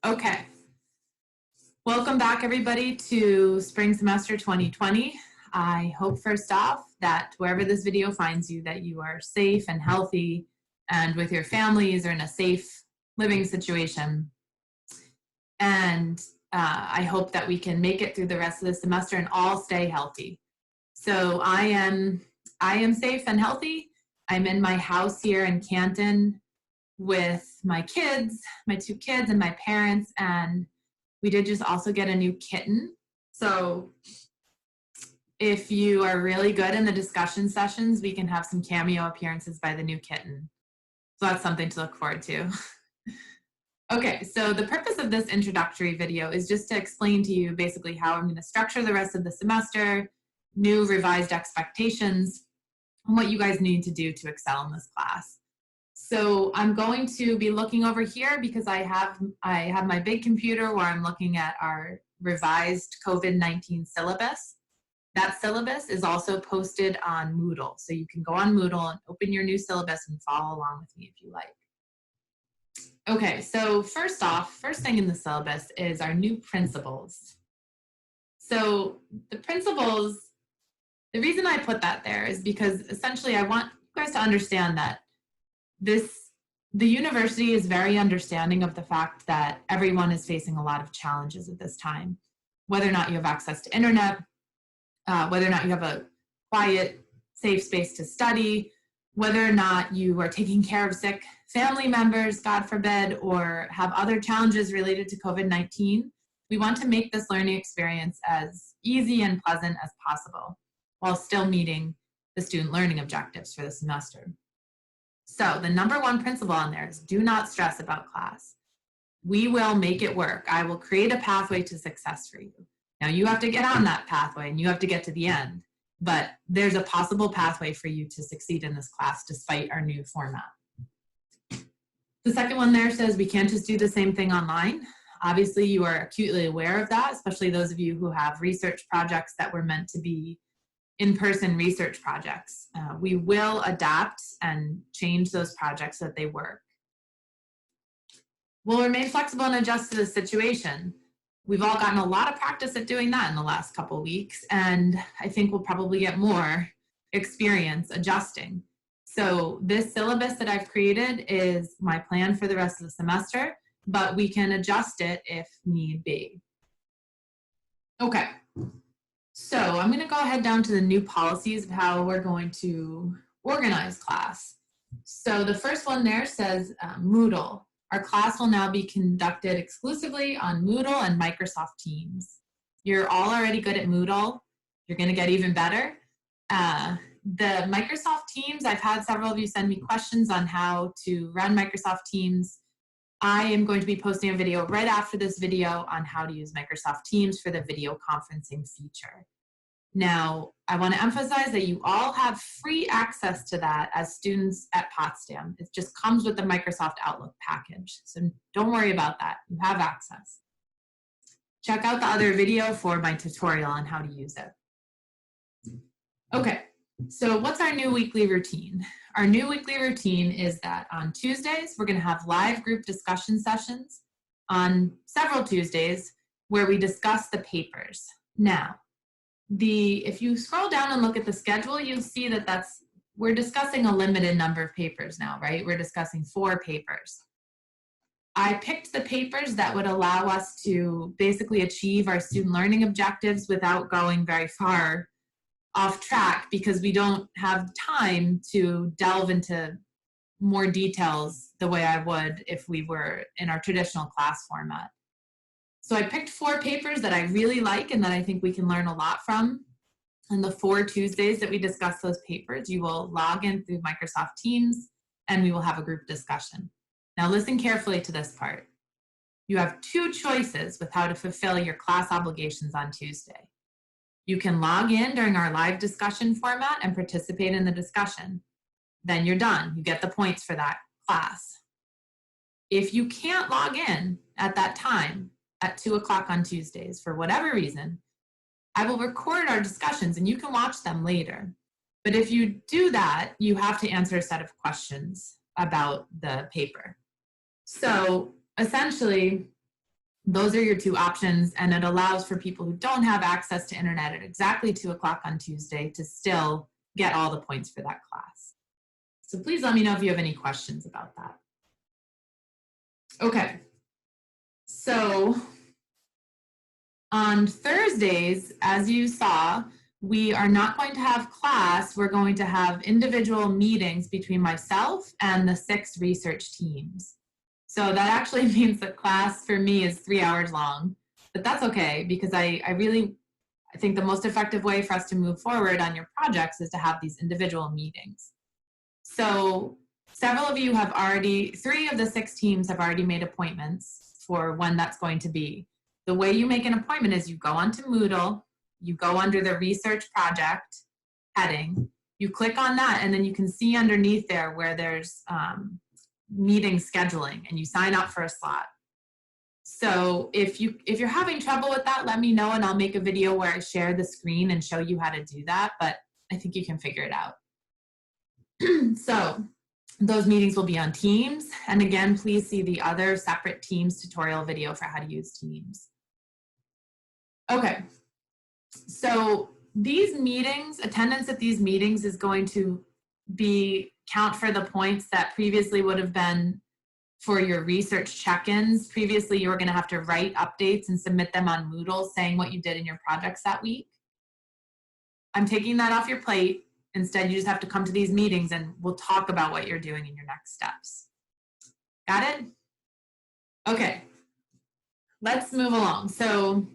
Okay. Welcome back, everybody, to spring semester 2020. I hope first off that wherever this video finds you, that you are safe and healthy and with your families or in a safe living situation. And I hope that we can make it through the rest of the semester and all stay healthy. So I am safe and healthy. I'm in my house here in Canton with my kids, my two kids and my parents, and we did just also get a new kitten. So if you are really good in the discussion sessions, we can have some cameo appearances by the new kitten. So that's something to look forward to. Okay, so the purpose of this introductory video is just to explain to you basically how I'm going to structure the rest of the semester, new revised expectations, and what you guys need to do to excel in this class. So I'm going to be looking over here because I have my big computer where I'm looking at our revised COVID-19 syllabus. That syllabus is also posted on Moodle. So you can go on Moodle and open your new syllabus and follow along with me if you like. Okay, so first thing in the syllabus is our new principles. So the principles, the reason I put that there is because essentially I want you guys to understand that the university is very understanding of the fact that everyone is facing a lot of challenges at this time. Whether or not you have access to internet, whether or not you have a quiet, safe space to study, whether or not you are taking care of sick family members, God forbid, or have other challenges related to COVID-19, we want to make this learning experience as easy and pleasant as possible while still meeting the student learning objectives for the semester. So the number one principle on there is do not stress about class. We will make it work. I will create a pathway to success for you. Now you have to get on that pathway and you have to get to the end, but there's a possible pathway for you to succeed in this class despite our new format. The second one there says we can't just do the same thing online. Obviously you are acutely aware of that, especially those of you who have research projects that were meant to be in-person research projects. We will adapt and change those projects so that they work. We'll remain flexible and adjust to the situation. We've all gotten a lot of practice at doing that in the last couple of weeks, and I think we'll probably get more experience adjusting. So this syllabus that I've created is my plan for the rest of the semester, but we can adjust it if need be. Okay. So I'm going to go ahead down to the new policies of how we're going to organize class. So the first one there says Moodle. Our class will now be conducted exclusively on Moodle and Microsoft Teams. You're all already good at Moodle. You're going to get even better. The Microsoft Teams, I've had several of you send me questions on how to run Microsoft Teams. I am going to be posting a video right after this video on how to use Microsoft Teams for the video conferencing feature. Now, I want to emphasize that you all have free access to that as students at Potsdam. It just comes with the Microsoft Outlook package. So don't worry about that. You have access. Check out the other video for my tutorial on how to use it. Okay, so what's our new weekly routine? Our new weekly routine is that on Tuesdays, we're going to have live group discussion sessions on several Tuesdays where we discuss the papers. Now, if you scroll down and look at the schedule, you'll see that we're discussing a limited number of papers now, right? We're discussing 4 papers. I picked the papers that would allow us to basically achieve our student learning objectives without going very far off track because we don't have time to delve into more details the way I would if we were in our traditional class format. So I picked 4 papers that I really like and that I think we can learn a lot from. And the 4 Tuesdays that we discuss those papers, you will log in through Microsoft Teams and we will have a group discussion. Now listen carefully to this part. You have 2 choices with how to fulfill your class obligations on Tuesday. You can log in during our live discussion format and participate in the discussion. Then you're done. You get the points for that class. If you can't log in at that time, at 2 o'clock on Tuesdays, for whatever reason, I will record our discussions and you can watch them later. But if you do that, you have to answer a set of questions about the paper. So essentially, Those are your two options, and it allows for people who don't have access to internet at exactly 2 o'clock on Tuesday to still get all the points for that class. So please let me know if you have any questions about that. Okay, so on Thursdays, as you saw, we are not going to have class. We're going to have individual meetings between myself and the 6 research teams. So that actually means that class for me is 3 hours long, but that's okay because I think the most effective way for us to move forward on your projects is to have these individual meetings. So several of you have already, 3 of the 6 teams have already made appointments for when that's going to be. The way you make an appointment is you go onto Moodle, you go under the research project heading, you click on that, and then you can see underneath there where there's meeting scheduling, and you sign up for a slot. So if you're having trouble with that, let me know and I'll make a video where I share the screen and show you how to do that, but I think you can figure it out. So those meetings will be on Teams, and again, please see the other separate Teams tutorial video for how to use Teams. Okay, so these meetings, attendance at these meetings is going to count for the points that previously would have been for your research check-ins. Previously, you were going to have to write updates and submit them on Moodle saying what you did in your projects that week. I'm taking that off your plate. Instead, you just have to come to these meetings and we'll talk about what you're doing in your next steps. Got it? Okay, let's move along. So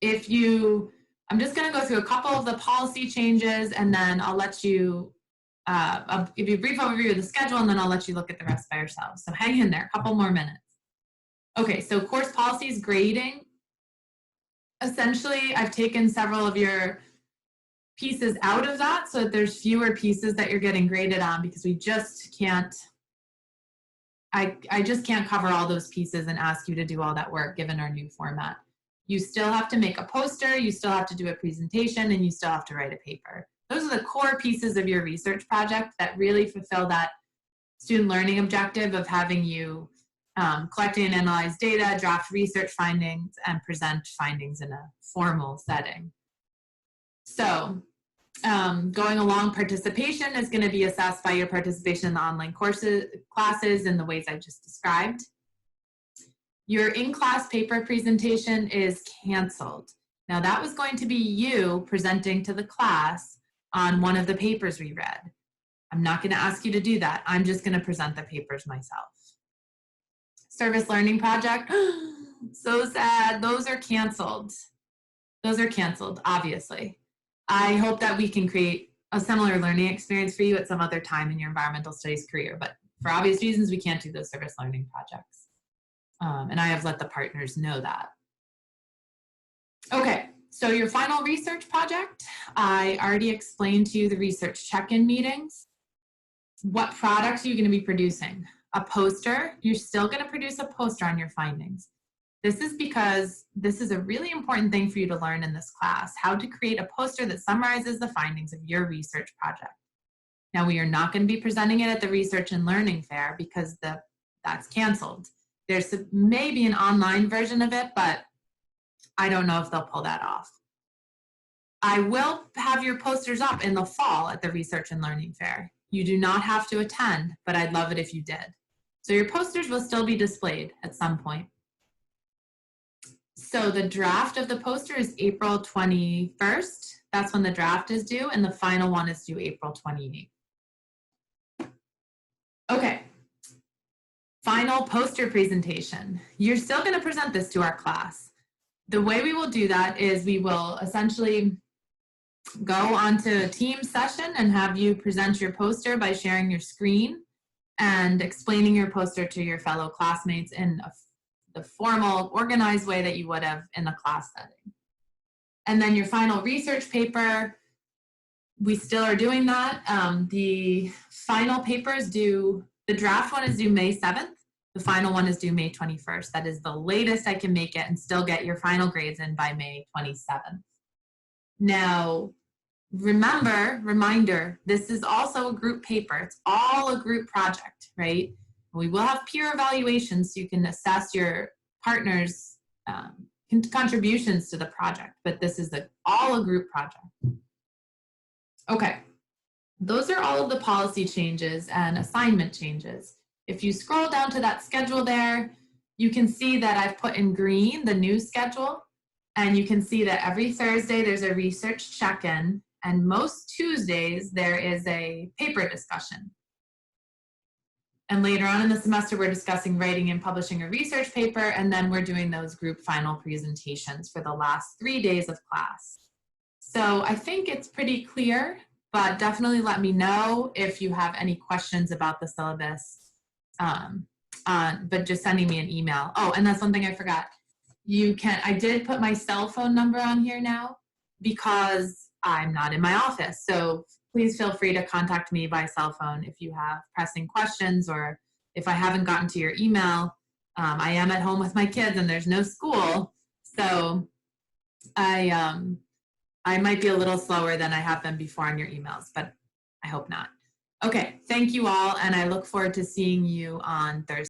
I'm just going to go through a couple of the policy changes, and then I'll let you I'll give you a brief overview of the schedule, and then I'll let you look at the rest by yourselves. So hang in there, a couple more minutes. Okay, so course policies, grading. Essentially, I've taken several of your pieces out of that so that there's fewer pieces that you're getting graded on, because we just can't, I just can't cover all those pieces and ask you to do all that work given our new format. You still have to make a poster, you still have to do a presentation, and you still have to write a paper. Those are the core pieces of your research project that really fulfill that student learning objective of having you collect and analyze data, draft research findings, and present findings in a formal setting. So going along, participation is going to be assessed by your participation in the online classes in the ways I just described. Your in-class paper presentation is canceled. Now that was going to be you presenting to the class on one of the papers we read. I'm not going to ask you to do that. I'm just going to present the papers myself. Service learning project, so sad, those are canceled. Those are canceled, obviously. I hope that we can create a similar learning experience for you at some other time in your environmental studies career, but for obvious reasons, we can't do those service learning projects. And I have let the partners know that. Okay, so your final research project, I already explained to you the research check-in meetings. What products are you going to be producing? A poster. You're still going to produce a poster on your findings. This is because this is a really important thing for you to learn in this class, how to create a poster that summarizes the findings of your research project. Now, we are not going to be presenting it at the Research and Learning Fair because that's canceled. There's maybe an online version of it, but I don't know if they'll pull that off. I will have your posters up in the fall at the Research and Learning Fair. You do not have to attend, but I'd love it if you did. So your posters will still be displayed at some point. So the draft of the poster is April 21st. That's when the draft is due, and the final one is due April 28th. Okay. Final poster presentation. You're still going to present this to our class. The way we will do that is we will essentially go onto a team session and have you present your poster by sharing your screen and explaining your poster to your fellow classmates in the formal, organized way that you would have in the class setting. And then your final research paper, we still are doing that. The final paper is due, the draft one is due May 7th. The final one is due May 21st. That is the latest I can make it and still get your final grades in by May 27th. Now, reminder, this is also a group paper. It's all a group project, right? We will have peer evaluations so you can assess your partners' contributions to the project, but this is all a group project. Okay, those are all of the policy changes and assignment changes. If you scroll down to that schedule there, you can see that I've put in green the new schedule, and you can see that every Thursday there's a research check-in, and most Tuesdays there is a paper discussion. And later on in the semester, we're discussing writing and publishing a research paper, and then we're doing those group final presentations for the last 3 days of class. So I think it's pretty clear, but definitely let me know if you have any questions about the syllabus, but just sending me an email. Oh, and that's one thing I forgot. I did put my cell phone number on here now because I'm not in my office. So please feel free to contact me by cell phone if you have pressing questions, or if I haven't gotten to your email. I am at home with my kids and there's no school. So I might be a little slower than I have been before on your emails, but I hope not. Okay, thank you all, and I look forward to seeing you on Thursday.